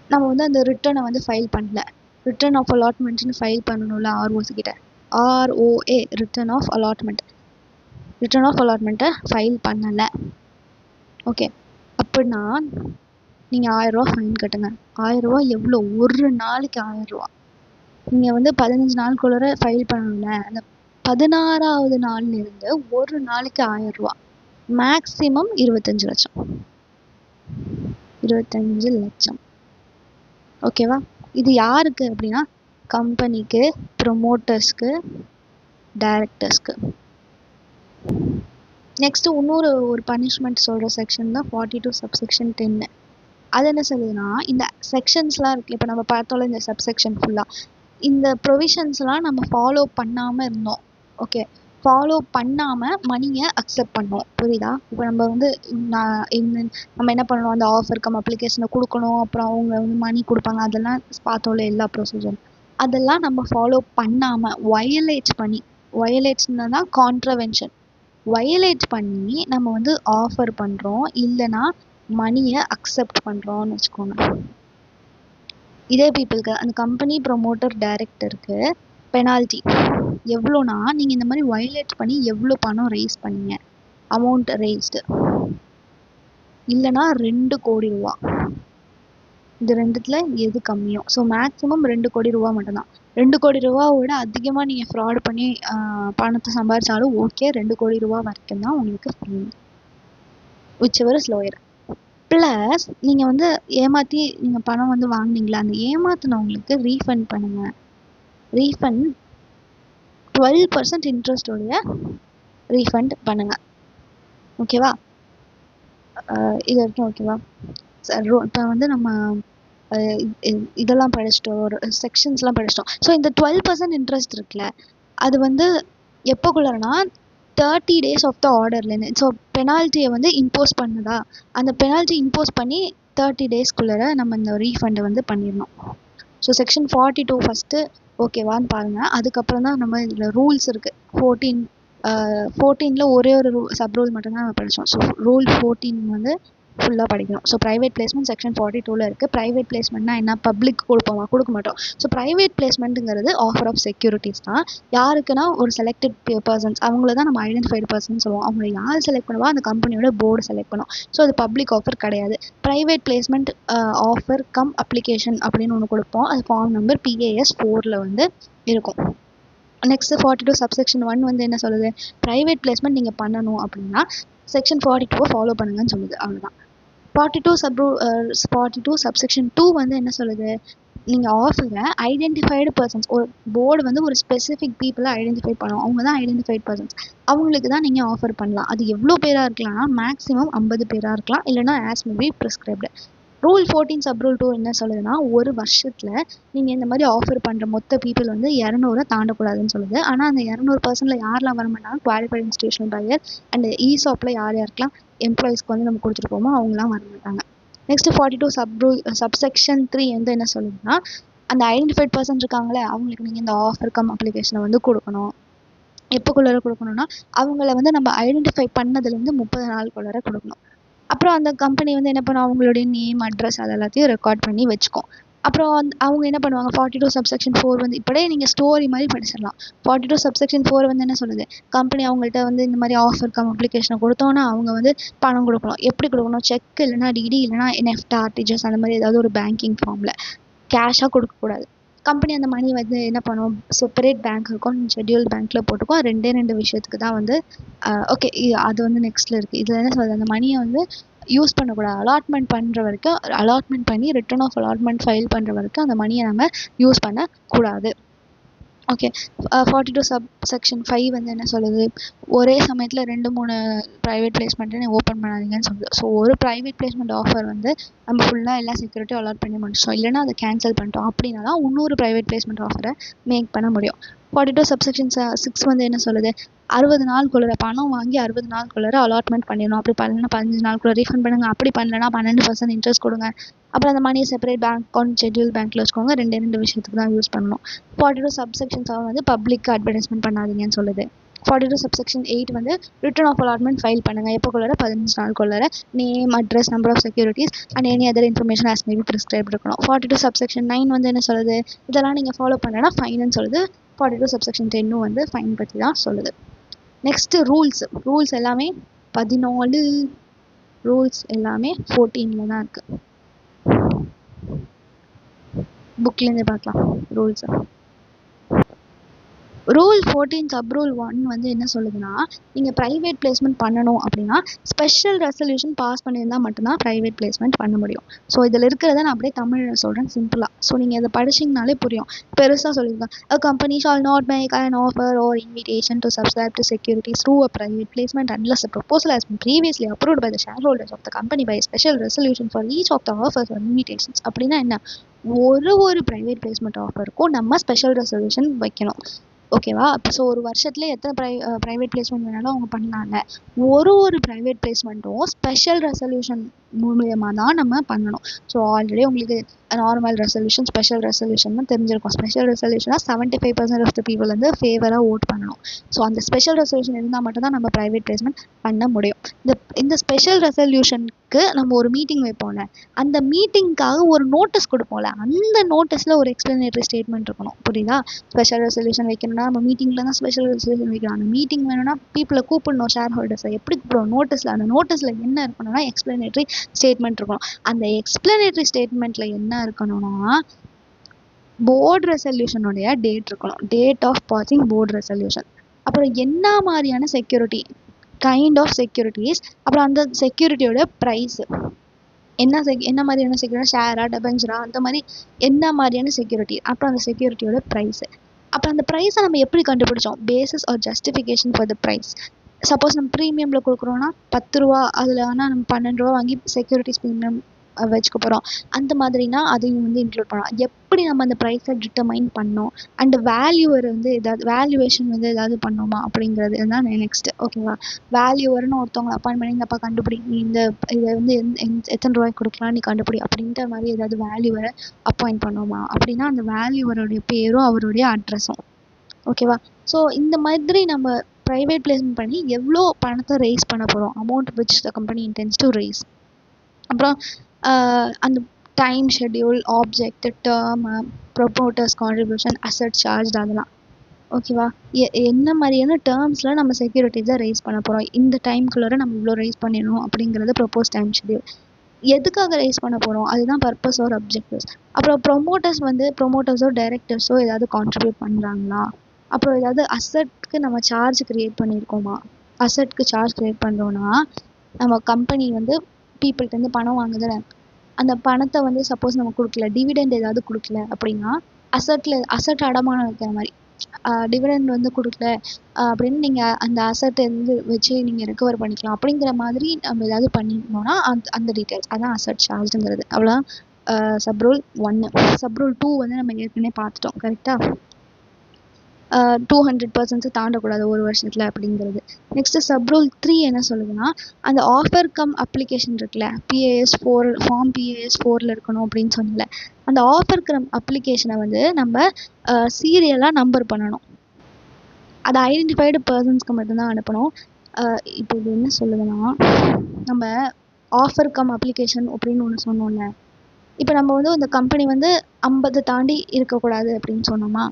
நம்ம வந்து அந்த ரிட்டனை வந்து ஃபைல் பண்ணல. ரிட்டர்ன் ஆஃப் அலாட்மெண்ட்னு ஃபைல் பண்ணணும்ல ஆர்ஓசி கிட்ட. ROA ரிட்டர்ன் ஆஃப் அலாட்மெண்ட்டை ஃபைல் பண்ணலை. ஓகே, அப்படின்னா நீங்கள் 1000 ரூபா ஃபைன் கட்டுங்க. 1000 ரூபா எவ்வளோ? ஒரு நாளைக்கு 1000 ரூபா. நீங்கள் வந்து 15 நாளுக்குள்ளே ஃபைல் பண்ணணும்ல, அந்த 16வது நாள்லேருந்து ஒரு நாளைக்கு 1000 ரூபா, மேக்ஸிமம் 25 லட்சம். 25 லட்சம். ஓகேவா? இது யாருக்கு அப்படின்னா கம்பெனிக்கு, ப்ரொமோட்டர்ஸ்க்கு, டைரக்டர்ஸ்க்கு. நெக்ஸ்ட்டு ஒரு பனிஷ்மெண்ட் சொல்கிற செக்ஷன் தான் 42 சப்செக்ஷன் 10. அது என்ன சொல்லுதுன்னா, இந்த செக்ஷன்ஸ்லாம் இருக்குது. இப்போ நம்ம பார்த்தோம்ல இந்த சப்செக்ஷன் ஃபுல்லாக, இந்த ப்ரொவிஷன்ஸ்லாம் நம்ம ஃபாலோ பண்ணாமல் இருந்தோம். ஓகே, ஃபாலோ பண்ணாமல் மணியை அக்செப்ட் பண்ணோம். புரியுதா? இப்போ நம்ம வந்து நம்ம என்ன பண்ணணும், அந்த ஆஃபர் கம் அப்ளிகேஷனை கொடுக்கணும், அப்புறம் அவங்க வந்து மணி கொடுப்பாங்க, அதெல்லாம் பார்த்தோம்ல எல்லா ப்ரொசீஜரும். அதெல்லாம் நம்ம ஃபாலோ பண்ணாமல் வயலேட்ஸ்னா தான் கான்ட்ரவென்ஷன். வயலேட் பண்ணி நம்ம வந்து ஆஃபர் பண்ணுறோம், இல்லைன்னா மணியை அக்செப்ட் பண்ணுறோன்னு வச்சுக்கோங்க. இதே பீப்புளுக்கு, அந்த கம்பெனி, ப்ரொமோட்டர், டைரக்டருக்கு பெனால்ட்டி எவ்வளோனா, நீங்கள் இந்த மாதிரி வயலேட் பண்ணி எவ்வளோ பணம் ரைஸ் பண்ணீங்க, அமௌண்ட் ரைஸ்டு, இல்லைனா 2 கோடி ரூபா. இது ரெண்டுத்துல எது கம்மியும். ஸோ மேக்ஸிமம் 2 கோடி ரூபா மட்டும்தான். 2 கோடி ரூபாவோட அதிகமாக நீங்கள் ஃப்ராட் பண்ணி பணத்தை சம்பாதிச்சாலும் ஓகே, 2 கோடி ரூபா வரைக்கும் தான் உங்களுக்கு fine, whichever is lower. Plus நீங்கள் வந்து ஏமாற்றி நீங்கள் பணம் வந்து வாங்கினீங்களா, அந்த ஏமாத்தினவங்களுக்கு ரீஃபண்ட் பண்ணுங்கள். ரீஃபண்ட் 12% இன்ட்ரெஸ்டோடைய ரீஃபண்ட் பண்ணுங்கள். ஓகேவா? இது வரைக்கும் ஓகேவா? இப்போ வந்து நம்ம இதெல்லாம் படிச்சிட்டோம், ஒரு செக்ஷன்ஸ்லாம் படிச்சிட்டோம். ஸோ இந்த 12% இன்ட்ரெஸ்ட் இருக்குல்ல, அது வந்து எப்போக்குள்ளனா 30 days ஆஃப் த ஆர்டர்லேருந்து. ஸோ பெனால்ட்டியை வந்து இம்போஸ் பண்ணுதா, அந்த பெனால்ட்டி இம்போஸ் பண்ணி 30 daysக்குள்ளே நம்ம இந்த ரீஃபண்டை வந்து பண்ணிடணும். ஸோ செக்ஷன் 42 ஃபஸ்ட்டு ஓகேவான்னு பாருங்கள். அதுக்கப்புறம் தான் நம்ம இதில் ரூல்ஸ் இருக்குது. 14ல் ஒரே ஒரு சப் ரூல் மட்டும்தான் நம்ம படித்தோம். ஸோ ரூல் 14 வந்து ஃபுல்லாக படிக்கணும். ஸோ ப்ரைவேட் பிளேஸ்மெண்ட் செக்ஷன் 42ல் இருக்குது. ப்ரைவேட் பிளேஸ்மெண்ட்னா என்ன, பப்ளிக் கொடுக்க மாட்டோம். ஸோ ப்ரைவேட் பிளேஸ்மெண்ட்டுங்கிறது ஆஃபர் ஆஃப் செக்யூரிட்டிஸ் தான். யாருக்குன்னா ஒரு செலக்டட் பர்சன்ஸ், அவங்கள தான் நம்ம ஐடென்டிஃபைடு பர்சன் சொல்லுவோம். அவங்கள யார் செலக்ட் பண்ணுவா, அந்த கம்பெனியோட போர்டு செலக்ட் பண்ணும். ஸோ அது பப்ளிக் ஆஃபர் கிடையாது. Private placement offer cum application அப்படின்னு ஒன்று கொடுப்போம். அது ஃபார்ம் நம்பர் PAS 4ல் வந்து இருக்கும். நெக்ஸ்ட் 42 சப்செக்ஷன் 1 வந்து என்ன சொல்லுது, ப்ரைவேட் பிளேஸ்மெண்ட் நீங்கள் பண்ணணும் அப்படின்னா செக்ஷன் 42 ஃபாலோ பண்ணுங்கன்னு சொல்லுது. அவ்வளோதான். 42 சப்செக்ஷன் 2 வந்து என்ன சொல்லுது, நீங்கள் ஆஃபரை ஐடென்டிஃபைடு பர்சன்ஸ், ஒரு போர்டு வந்து ஒரு ஸ்பெசிஃபிக் பீப்புளை ஐடென்டிஃபை பண்ணுவோம், அவங்க தான் ஐடென்டிஃபைடு பர்சன்ஸ், அவங்களுக்கு தான் நீங்கள் ஆஃபர் பண்ணலாம். அது எவ்வளோ பேராக இருக்கலாம்னா மேக்ஸிமம் 50 பேராக இருக்கலாம், இல்லைனா as may B prescribed. Rule 14 sub rule 2 என்ன சொல்லுதுன்னா, ஒரு வருஷத்தில் நீங்கள் இந்த மாதிரி ஆஃபர் பண்ணுற மொத்த பீப்புள் வந்து 200 தாண்டக்கூடாதுன்னு சொல்லுது. ஆனால் அந்த 200% யாரெல்லாம் வர மாட்டாங்க, குவாலிஃபைட் இன்ஸ்டிடியூஷனல் பையர் அண்ட் ESOPல யாருக்கெல்லாம் எம்ப்ளாயிஸ்க்கு வந்து நம்ம கொடுத்துருப்போமோ அவங்களாம் வர மாட்டாங்க. நெக்ஸ்ட் 42 சப்செக்ஷன் 3 வந்து என்ன சொல்லுதுன்னா, அந்த ஐடென்டிஃபைட் பர்சன் இருக்காங்களே அவங்களுக்கு நீங்கள் இந்த ஆஃபர் கம் அப்ளிகேஷனை வந்து கொடுக்கணும். எப்போக்குள்ளே கொடுக்கணும்னா, அவங்கள வந்து நம்ம ஐடென்டிஃபை பண்ணதுலேருந்து 30 நாளுக்குள்ளே கொடுக்கணும். அப்புறம் அந்த கம்பெனி வந்து என்ன பண்ணும், அவங்களுடைய நேம், அட்ரஸ் அது எல்லாத்தையும் ரெக்கார்ட் பண்ணி வச்சுக்கும். அப்புறம் அவங்க என்ன பண்ணுவாங்க, 42 சப்செக்ஷன் 4 வந்து இப்படியே நீங்கள் ஸ்டோரி மாதிரி படிச்சிடலாம். 42 சப்செக்ஷன் 4 வந்து என்ன சொல்லுது, கம்பெனி அவங்கள்ட்ட வந்து இந்த மாதிரி ஆஃபர் கம் அப்ளிகேஷனை கொடுத்தோன்னா அவங்க வந்து பணம் கொடுக்கணும். எப்படி கொடுக்கணும், செக் இல்லைனா டிடி இல்லைனா NEFT, RTGS அந்த மாதிரி ஏதாவது ஒரு பேங்கிங் ஃபார்மில் கேஷாக கொடுக்கக்கூடாது. கம்பெனி அந்த மணி வந்து என்ன பண்ணுவோம், செப்பரேட் பேங்க் அக்கௌண்ட், ஷெட்யூல் பேங்க்கில் போட்டுக்கும். 2 விஷயத்துக்கு தான் வந்து ஓகே, அது வந்து நெக்ஸ்ட்டில் இருக்குது. இதில் என்ன சொல்கிறது, அந்த மணியை வந்து யூஸ் பண்ணக்கூடாது. அலாட்மெண்ட் பண்ணுற வரைக்கும், அலாட்மெண்ட் பண்ணி ரிட்டர்ன் ஆஃப் அலாட்மெண்ட் ஃபைல் பண்ணுற வரைக்கும் அந்த மணியை நம்ம யூஸ் பண்ணக்கூடாது. ஓகே, 42 சப்செக்ஷன் 5 வந்து என்ன சொல்லுது, ஒரே சமயத்தில் 2-3 ப்ரைவேட் பிளேஸ்மெண்ட்டை ஓப்பன் பண்ணாதீங்கன்னு சொல்லுது. ஸோ ஒரு ப்ரைவேட் பிளேஸ்மெண்ட் ஆஃபர் வந்து நம்ம ஃபுல்லாக எல்லா செக்யூரிட்டியும் அலாட் பண்ணி முடிச்சிட்டோம், இல்லைனா அதை கேன்சல் பண்ணிட்டோம் அப்படின்னா தான் இன்னொரு ப்ரைவேட் பிளேஸ்மெண்ட் ஆஃபரை மேக் பண்ண முடியும். 42 சப்செக்ஷன் 6 வந்து என்ன சொல்லுது, 60 நாளுக்குள்ளே பணம் வாங்கி 60 நாளுக்குள்ளே அலாட்மெண்ட் பண்ணிடணும். அப்படி பண்ணலைன்னா 15 நாளுக்குள்ளே ரீஃபண்ட் பண்ணுங்கள். அப்படி பண்ணலைன்னா 12% இன்ட்ரெஸ்ட் கொடுங்க. அப்புறம் அந்த மணியை செப்பரேட் பேங்க் அக்கௌண்ட், ஷெட்யூல் பேங்க்கில் வச்சுக்கோங்க. 2 விஷயத்துக்கு தான் யூஸ் பண்ணணும். 42 சப்செக்ஷன் 7 வந்து பப்ளிக் அட்வர்டைஸ்மெண்ட் பண்ணாதீங்கன்னு சொல்லுது. 42 சப்செக்ஷன் 8 வந்து ரிட்டர்ன் ஆஃப் அலாட்மெண்ட் ஃபைல் பண்ணுங்கள். எப்போக்குள்ளே 15 நாளுக்குள்ளே name, address, number of securities and any other information as may be prescribed இருக்கணும். 42 சப்செக்ஷன் 9 வந்து என்ன சொல்லுது, இதெல்லாம் நீங்கள் ஃபாலோ பண்ணலைன்னா ஃபைனுன்னு சொல்லுது. 42 சப்செக்ஷன் 10 வந்து ஃபைன் பற்றி தான் சொல்லுது. நெக்ஸ்ட் ரூல்ஸ் எல்லாமே 14, ரூல்ஸ் எல்லாமே 14ல தான் இருக்கு. புக்லேருந்து பார்க்கலாம் ரூல்ஸ். ரூல் 14 சப் ரூல் 1 வந்து என்ன சொல்லுதுன்னா, நீங்கள் ப்ரைவேட் பிளேஸ்மெண்ட் பண்ணணும் அப்படின்னா ஸ்பெஷல் ரெசல்யூஷன் பாஸ் பண்ணியிருந்தால் மட்டும்தான் ப்ரைவேட் பிளேஸ்மெண்ட் பண்ண முடியும். ஸோ இதில் இருக்கிறத நான் அப்படியே தமிழில் சொல்கிறேன் சிம்பிளாக. ஸோ நீங்கள் இதை படிச்சிங்கனாலே புரியும். பெருசாக சொல்லியிருக்கேன், a company shall not make an offer or invitation to subscribe to securities through a private placement unless the proposal has been previously approved by the shareholders of the company by a special resolution for each of the offers or invitations. அப்படின்னா என்ன, ஒரு private placement ஆஃபருக்கும் நம்ம special resolution வைக்கணும். ஓகேவா? So ஒரு வருஷத்துல எத்தனை private placement வேணாலும் அவங்க பண்ணலாங்க. ஒரு ப்ரைவேட் பிளேஸ்மெண்ட்டும் ஸ்பெஷல் ரெசல்யூஷன் மூலியமாக தான் நம்ம பண்ணணும். ஸோ ஆல்ரெடி உங்களுக்கு நார்மல் ரெசல்யூஷன், ஸ்பெஷல் ரெசல்யூஷன் தெரிஞ்சிருக்கும். ஸ்பெஷல் ரெசல்யூஷனாக 75% ஆஃப் த பீப்புள் வந்து ஃபேவராக ஓட் பண்ணணும். ஸோ அந்த ஸ்பெஷல் ரெசல்யூஷன் இருந்தால் மட்டும்தான் நம்ம ப்ரைவேட் பிளேஸ்மெண்ட் பண்ண முடியும். இந்த ஸ்பெஷல் ரெசல்யூஷனுக்கு நம்ம ஒரு மீட்டிங் வைப்போம்ல, அந்த மீட்டிங்காக ஒரு நோட்டீஸ் கொடுப்போம்ல, அந்த நோட்டீஸில் ஒரு எக்ஸ்பிளனேட்டரி ஸ்டேட்மெண்ட் இருக்கணும். புரியுதா? ஸ்பெஷல் ரெசல்யூஷன் வைக்கணும்னா நம்ம மீட்டிங்கில் தான் ஸ்பெஷல் ரெசல்யூஷன் வைக்கணும். அந்த மீட்டிங் வேணும்னா பீப்புளை கூப்பிடணும், ஷேர் ஹோல்டர்ஸை. எப்படி கூப்பிடுவோம்? நோட்டீஸில். அந்த நோட்டீஸில் என்ன இருக்கணும்னா எக்ஸ்பிளனேட்டரி ஸ்டேட்மெண்ட் இருக்கணும். அந்த எக்ஸ்பிளனேட்டரி ஸ்டேட்மெண்ட்ல என்ன இருக்கணும்னா போர்டு ரெசல்யூஷனுடைய டேட் இருக்கணும், date of passing board resolution. அப்புறம் என்ன மாதிரியான செக்யூரிட்டி, கைண்ட் ஆஃப் செக்யூரிட்டிஸ், அப்புறம் அந்த செக்யூரிட்டியோட ப்ரைஸ் என்ன மாதிரியான செக்யூரிட்டி, ஷேரா டெபெஞ்சரா, அந்த மாதிரி என்ன மாதிரியான செக்யூரிட்டி, அப்புறம் அந்த செக்யூரிட்டியோட ப்ரைஸ். அப்புறம் அந்த ப்ரைஸை நம்ம எப்படி கண்டுபிடிச்சோம்? Basis or justification for the price. Suppose நம்ம ப்ரீமியமில் கொடுக்குறோன்னா 10 ரூபா, அதில் ஆனால் நம்ம 12 ரூபா வாங்கி செக்யூரிட்டிஸ் ப்ரீமியம் வச்சுக்க போகிறோம். அந்த மாதிரினா அதையும் வந்து இன்க்ளூட் பண்ணலாம். எப்படி நம்ம அந்த ப்ரைஸை டிட்டர்மைன் பண்ணோம், அண்ட் வேல்யூவர் வந்து ஏதாவது வேல்யூவேஷன் வந்து ஏதாவது பண்ணோமா அப்படிங்கிறது தான் நெக்ஸ்ட்டு. ஓகேவா? வேல்யூவர்னு ஒருத்தவங்களை அப்பாயின்ட் பண்ணி இந்தப்பா கண்டுபிடி, நீ இதை வந்து எத்தனை ரூபாய்க்கு கொடுக்கலாம் நீ கண்டுபிடி அப்படின்ற மாதிரி ஏதாவது வேல்யூவரை அப்பாயிண்ட் பண்ணோமா அப்படின்னா அந்த வேல்யூவருடைய பேரும் அவருடைய அட்ரஸும். ஓகேவா? ஸோ இந்த மாதிரி நம்ம ப்ரைவேட் பிளேஸ்மெண்ட் பண்ணி எவ்வளோ பணத்தை ரைஸ் பண்ண போகிறோம், amount which the company intense to rice. அப்புறம் அந்த time schedule, object, term, promoters contribution, asset charge, அதெல்லாம். ஓகேவா? என்ன மாதிரியான டேர்ம்ஸில் நம்ம செக்யூரிட்டிஸை ரைஸ் பண்ண போகிறோம், இந்த டைம்குள்ளே நம்ம இவ்வளோ ரைஸ் பண்ணிடணும் அப்படிங்கிறது ப்ரொப்போஸ் டைம் ஷெட்யூல். எதுக்காக ரைஸ் பண்ண போகிறோம், அதுதான் பர்பஸ் ஆர் அப்ஜெக்டிவ்ஸ். அப்புறம் ப்ரொமோட்டர்ஸோ டைரக்டர்ஸோ ஏதாவது கான்ட்ரிபியூட் பண்ணுறாங்களா, அப்புறம் ஏதாவது அசட்க்கு நம்ம சார்ஜ் க்ரியேட் பண்ணியிருக்கோமா. அசட்க்கு சார்ஜ் க்ரியேட் பண்ணுறோன்னா நம்ம கம்பெனி வந்து பீப்புள்கிட்டருந்து பணம் வாங்குதுல, அந்த பணத்தை வந்து சப்போஸ் நம்ம கொடுக்கல, டிவிடெண்ட் ஏதாவது கொடுக்கல அப்படின்னா அசட் அடமானம் வைக்கிற மாதிரி, டிவிடெண்ட் வந்து கொடுக்கல அப்படின்னு நீங்கள் அந்த அசட்டை வந்து வச்சு நீங்கள் ரெக்கவர் பண்ணிக்கலாம் அப்படிங்கிற மாதிரி நம்ம ஏதாவது பண்ணியிருந்தோம்னா அந்த டீட்டெயில்ஸ் அதான் அசட் சார்ஜுங்கிறது. அவ்வளோதான் சப்ரூல் 1. சப்ரூல் 2 வந்து நம்ம ஏற்கனவே பார்த்துட்டோம். கரெக்டாக 200% தாண்டக்கூடாது ஒரு வருஷத்தில் அப்படிங்கிறது. நெக்ஸ்ட்டு சப்ரூல் 3 என்ன சொல்லுதுன்னா, அந்த ஆஃபர் கம் அப்ளிகேஷன் இருக்குல்ல, PAS 4 ஃபார்ம் PAS 4ல் இருக்கணும் அப்படின்னு சொன்னல, அந்த ஆஃபர் கம் அப்ளிகேஷனை வந்து நம்ம சீரியலாக நம்பர் பண்ணணும். அது ஐடென்டிஃபைடு பர்சன்ஸ்க்கு மட்டும்தான் அனுப்பணும். இப்போ இது என்ன சொல்லுதுன்னா, நம்ம ஆஃபர் கம் அப்ளிகேஷன் அப்படின்னு ஒன்று சொன்னோம்ல, இப்போ நம்ம வந்து இந்த கம்பெனி வந்து 50 தாண்டி இருக்கக்கூடாது அப்படின்னு சொன்னோமா,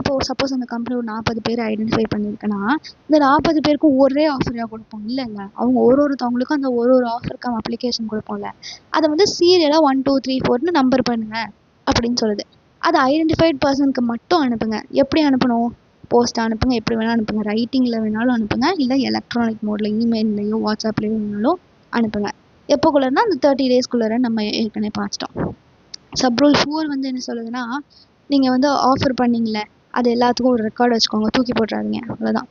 இப்போ சப்போஸ் அந்த கம்பெனி ஒரு 40 பேர் ஐடென்டிஃபை பண்ணியிருக்குன்னா இந்த 40 பேருக்கும் ஒரே ஆஃபராக கொடுப்போம் இல்லைங்க, அவங்க ஒருத்தவங்களுக்கும் அந்த ஒரு ஆஃபருக்கான அப்ளிகேஷன் கொடுப்போம்ல, அதை வந்து சீரியலாக 1 2 3 4ன்னு நம்பர் பண்ணுங்க அப்படின்னு சொல்லுது. அது ஐடென்டிஃபைட் பர்சனுக்கு மட்டும் அனுப்புங்க. எப்படி அனுப்பணும்? போஸ்ட் அனுப்புங்க, எப்படி வேணாலும் அனுப்புங்க, ரைட்டிங்கில் வேணாலும் அனுப்புங்க, இல்லை எலக்ட்ரானிக் மோடில் இமெயில்லையோ வாட்ஸ்அப்லேயோ வேணாலும் அனுப்புங்க. எப்போக்குள்ளேன்னா அந்த 30 டேஸ்க்குள்ளே நம்ம ஏற்கனவே பார்த்துட்டோம். சப்ரூல் 4 வந்து என்ன சொல்லுதுன்னா, நீங்கள் வந்து ஆஃபர் பண்ணிங்களே அது எல்லாத்துக்கும் ஒரு ரெக்கார்டு வச்சுக்கோங்க, தூக்கி போட்டுறாதீங்க, அவ்வளோதான்.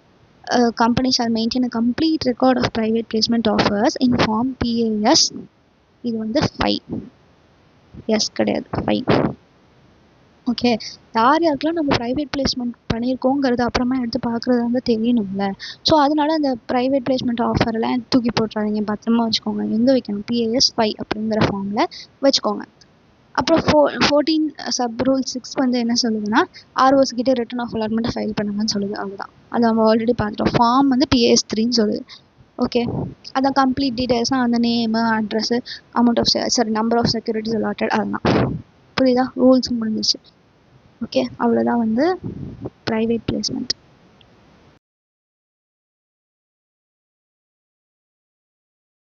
Company shall maintain a complete record of private placement offers in form PAS. இது வந்து 5 எஸ் கிடையாது 5. ஓகே, யாருக்கெல்லாம் நம்ம ப்ரைவேட் பிளேஸ்மெண்ட் பண்ணியிருக்கோங்கிறது அப்புறமா எடுத்து பார்க்குறது வந்து தெரியணும்ல. ஸோ அதனால அந்த ப்ரைவேட் பிளேஸ்மெண்ட் ஆஃபர்லாம் தூக்கி போட்டுறாதீங்க, பத்திரமா வச்சுக்கோங்க. எங்கே வைக்கணும்? PAS 5 அப்படிங்கிற ஃபார்மில் வச்சுக்கோங்க. அப்புறம் 14 சப்ரூல் 6 வந்து என்ன சொல்லுதுன்னா, ROs கிட்டே ரிட்டன் ஆஃப் அலாட்மெண்ட்டை ஃபைல் பண்ணுங்கன்னு சொல்லுது. அவ்வளோதான். அது நம்ம ஆல்ரெடி பார்த்துட்டோம். ஃபார்ம் வந்து PAS 3ன்னு சொல்லுது. ஓகே, அதான் கம்ப்ளீட் டீட்டெயில்ஸ்னால் அந்த name, address, amount of number of securities allotted, அதெல்லாம் புரியுதா? ரூல்ஸ் முடிஞ்சிச்சு. ஓகே, அவ்வளோதான் வந்து ப்ரைவேட் பிளேஸ்மெண்ட்.